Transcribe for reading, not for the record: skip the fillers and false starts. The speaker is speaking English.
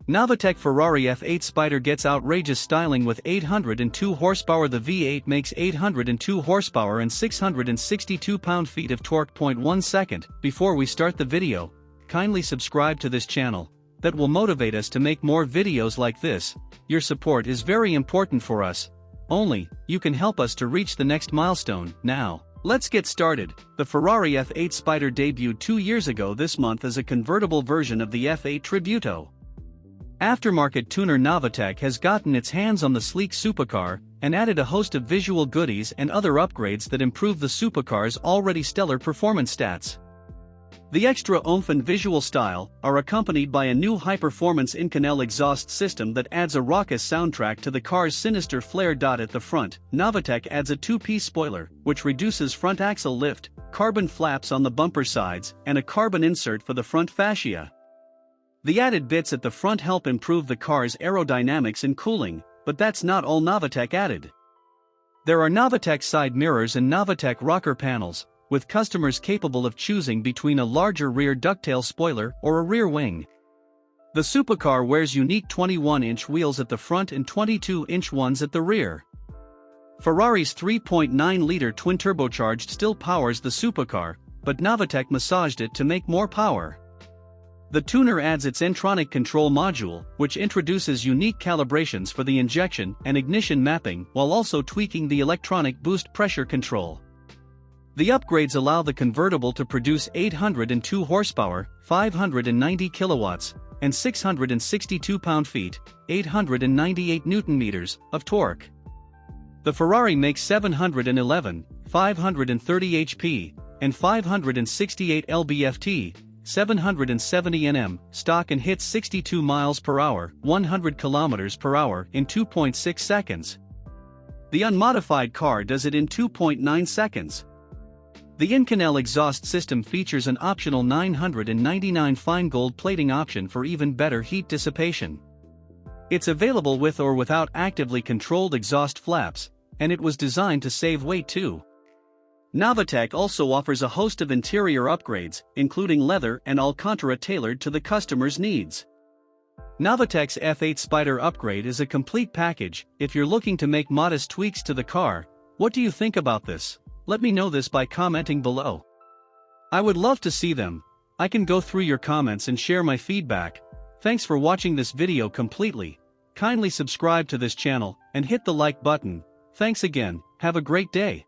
Novitec Ferrari F8 Spider gets outrageous styling with 802 horsepower. The V8 makes 802 horsepower and 662 pound-feet of torque. 1 second, before we start the video, kindly subscribe to this channel. That will motivate us to make more videos like this. Your support is very important for us. Only, you can help us to reach the next milestone. Now, let's get started. The Ferrari F8 Spider debuted 2 years ago this month as a convertible version of the F8 Tributo. Aftermarket tuner Novitec has gotten its hands on the sleek supercar and added a host of visual goodies and other upgrades that improve the supercar's already stellar performance stats. The extra oomph and visual style are accompanied by a new high-performance Inconel exhaust system that adds a raucous soundtrack to the car's sinister flair. At the front, Novitec adds a two-piece spoiler, which reduces front axle lift, carbon flaps on the bumper sides, and a carbon insert for the front fascia. The added bits at the front help improve the car's aerodynamics and cooling, but that's not all Novitec added. There are Novitec side mirrors and Novitec rocker panels, with customers capable of choosing between a larger rear ducktail spoiler or a rear wing. The supercar wears unique 21-inch wheels at the front and 22-inch ones at the rear. Ferrari's 3.9-liter twin-turbocharged still powers the supercar, but Novitec massaged it to make more power. The tuner adds its N-tronic control module, which introduces unique calibrations for the injection and ignition mapping while also tweaking the electronic boost pressure control. The upgrades allow the convertible to produce 802 horsepower, 590 kilowatts, and 662 pound-feet, 898 newton-meters, of torque. The Ferrari makes 711, 530 HP, and 568 lb-ft, 770 Nm, stock and hits 62 miles per hour, 100 kilometers per hour in 2.6 seconds. The unmodified car does it in 2.9 seconds. The Inconel exhaust system features an optional 999 fine gold plating option for even better heat dissipation. It's available with or without actively controlled exhaust flaps, and it was designed to save weight too. Novitec also offers a host of interior upgrades, including leather and Alcantara tailored to the customer's needs. Novitec's F8 Spider upgrade is a complete package. If you're looking to make modest tweaks to the car, what do you think about this? Let me know this by commenting below. I would love to see them. I can go through your comments and share my feedback. Thanks for watching this video completely. Kindly subscribe to this channel and hit the like button. Thanks again, have a great day.